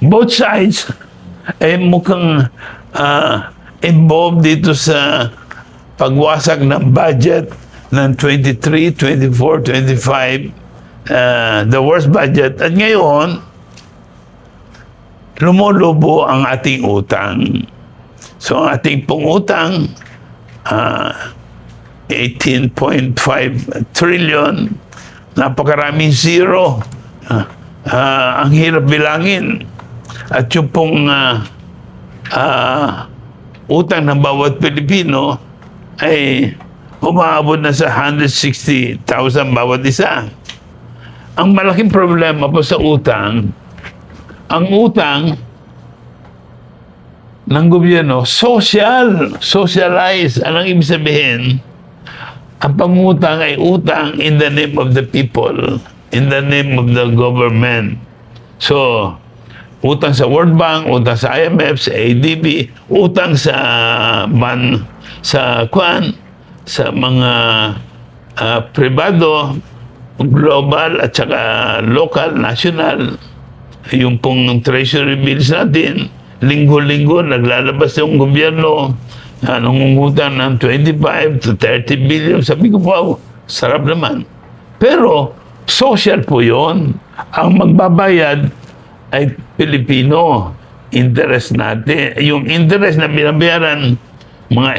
both sides ay mukhang involved dito sa pagwasak ng budget ng 23, 24, 25, the worst budget. At ngayon, lumulubo ang ating utang. So, ang ating pong utang, 18.5 trillion, napakaraming zero. Ang hirap bilangin. At yung pong utang ng bawat Pilipino ay umaabot na sa 160,000 bawat isa. Ang malaking problema po sa utang, ang utang ng gobyerno, socialize. Anong ibig sabihin? Ang pangutang ay utang in the name of the people, in the name of the government. So, utang sa World Bank, utang sa IMF, sa ADB, utang sa sa mga pribado, global at saka local, national. Yung pong treasury bills natin, linggo-linggo naglalabas yung gobyerno, nangungutang ng 25 to 30 billion. Sabi ko, wow, sarap naman. Pero, social po yun. Ang magbabayad ay Pilipino. Interest natin. Yung interest na binabayaran, mga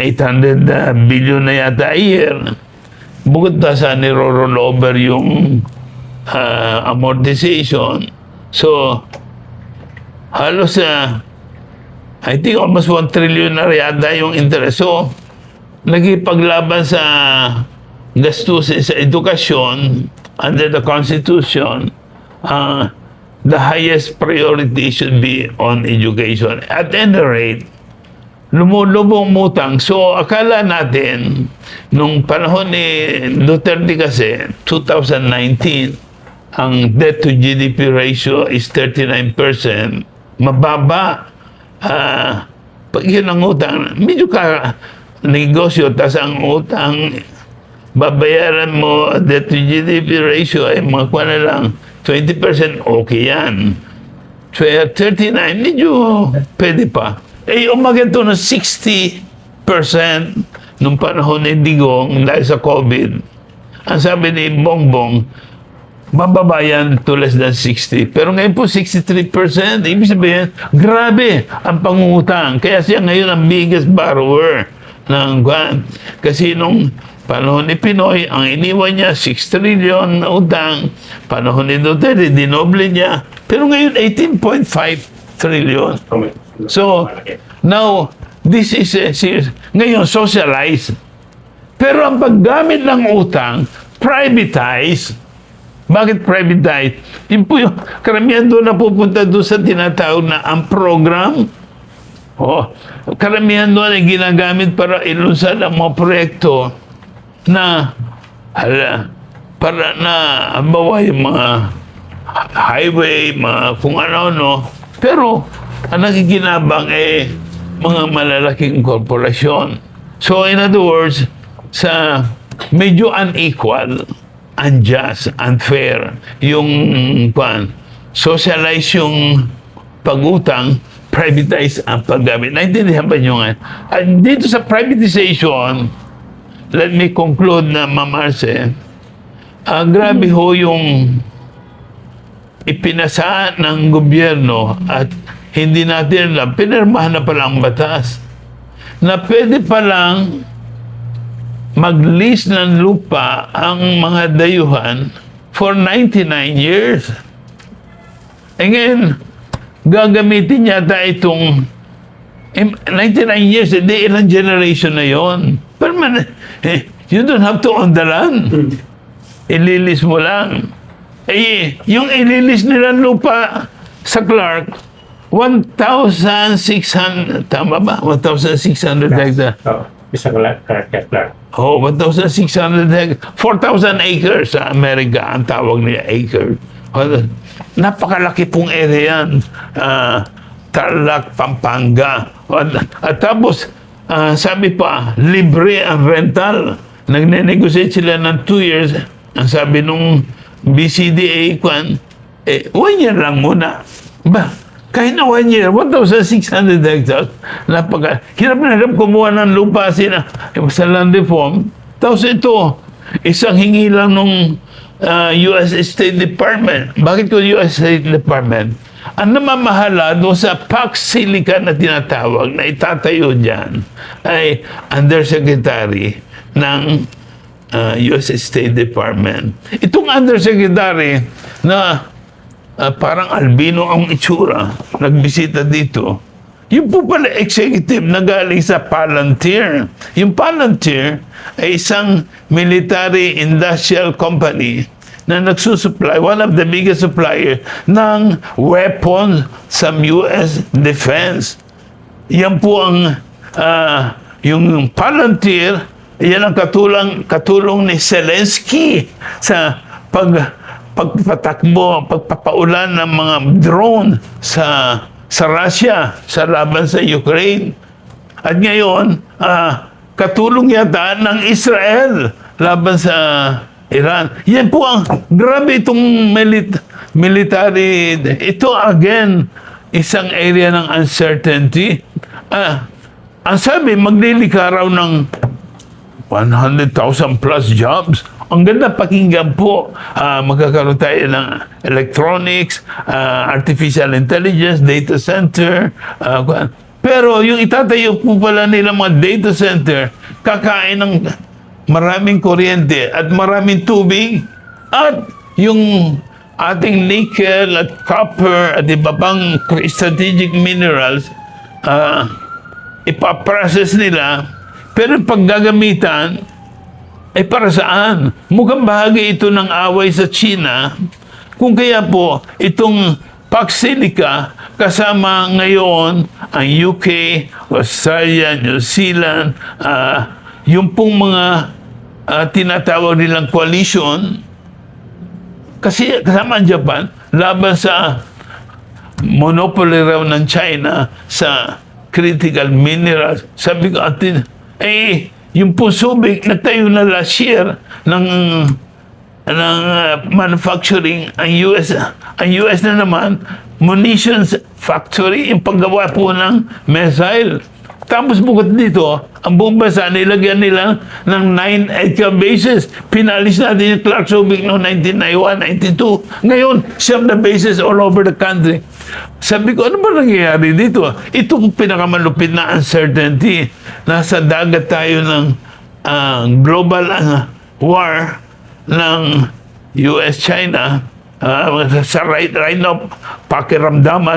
800 billion na yata a year. Bukod pa sa niro-roll over yung amortization. So, halos I think almost 1 trillion na yata yung interest. So, nagipaglaban sa gastusin sa edukasyon under the Constitution, the highest priority should be on education. At any rate, lumulubong utang. So, akala natin, nung panahon ni Duterte kasi, 2019, ang debt to GDP ratio is 39%. Mababa. Pag yun ang utang, medyo ka negosyo, tas ang utang, babayaran mo, debt to GDP ratio ay mga kuha na lang, 20%, okay yan. So, 39, medyo pwede pa. Eh, umagat to ng 60% nung panahon ni Digong dahil sa COVID. Ang sabi ni Bongbong, mababayan to less than 60. Pero ngayon po, 63%. Ibig sabihin, grabe ang pangungutang. Kaya siya ngayon ang biggest borrower ng kasi nung panahon ni Pinoy, ang iniwan niya, 6 trillion na utang. Panahon ni Duterte, dinoble niya. Pero ngayon, 18.5 trillion. So, now, this is ngayon, socialized. Pero ang paggamit ng utang, privatize. Bakit privatize? Yun po yung karamihan doon na pupunta doon sa tinatawag na ang program. Karamihan doon ay ginagamit para ilunsad ang mga proyekto na para na bawa yung mga highway, mga kung ano-ano. Pero ang nakikinabang ay mga malalaking korporasyon. So in other words, sa medyo unequal, unjust, unfair, yung socialize yung pag-utang, privatize ang paggamit. Naintindihan ba nyo nga? At dito sa privatization, let me conclude na, Ma'am Arce, grabe ho yung ipinasa ng gobyerno at hindi natin alam, pinirmahan na pala ang batas na pwede palang mag-lease ng lupa ang mga dayuhan for 99 years. E ngayon, gagamitin yata itong 99 years, hindi ilang generation na yon. Pero you don't have to own the land. Ililis mo lang. Eh, yung ililis nilang lupa sa Clark, 1,600, tama ba? 1,600 hectare. Isang Clark. 1,600 hectare. 4,000 acres sa Amerika, ang tawag niya acre. Napakalaki pong area yan. Tarlac, Pampanga. At tapos, sabi pa, libre ang rental. Nagne-negotiate sila ng 2 years. Ang sabi nung BCDA, 1 year lang muna. Ba, kahit na 1 year, 1,600 hectares, hirap na hirap kumuha ng lupa sa land reform. Tapos ito, isang hingi lang nung US State Department. Bakit ko US State Department? Ang namamahala doon sa Pax Silica na tinatawag na itatayo dyan ay Undersecretary ng US State Department. Itong Undersecretary na parang albino ang itsura, nagbisita dito, yung po pala executive na galing sa Palantir. Yung Palantir ay isang military industrial company na nagsusupply, one of the biggest supplier ng weapons sa US defense. Yan po ang yung Palantir, yan ang katulong ni Zelensky sa pagpapaulan ng mga drone sa Russia, sa laban sa Ukraine. At ngayon, katulong yata ng Israel laban sa Iran. Yan po ang grabe itong military. Ito again, isang area ng uncertainty. Ang sabi, maglilika raw ng 100,000 plus jobs. Ang ganda pakinggan po. Magkakaroon tayo ng electronics, artificial intelligence, data center. Pero yung itatayo po pala nila mga data center, kakain ng maraming kuryente at maraming tubig, at yung ating nickel at copper at iba pang strategic minerals, ipaprocess nila, pero pag gagamitan, ay para saan? Mukhang bahagi ito ng away sa China, kung kaya po itong Pax Silica kasama ngayon ang UK, Australia, New Zealand, yung pong mga tinatawag nilang coalition, kasi kasama ang Japan, laban sa monopoly raw ng China sa critical minerals. Sabi ko, yung po Subic, nagtayo na last year ng manufacturing ang US na naman, munitions factory, yung paggawa po ng missile. Tapos bukod dito, ang buong bansa, nilagyan nila ng 9 EDCA bases. Pinalis natin yung Clark Subic noong 1991, 92. Ngayon, 7 na bases all over the country. Sabi ko, ano ba nangyayari dito? Itong pinakamalupit na uncertainty. Nasa dagat tayo ng global war ng US-China. Sa right now, pakiramdaman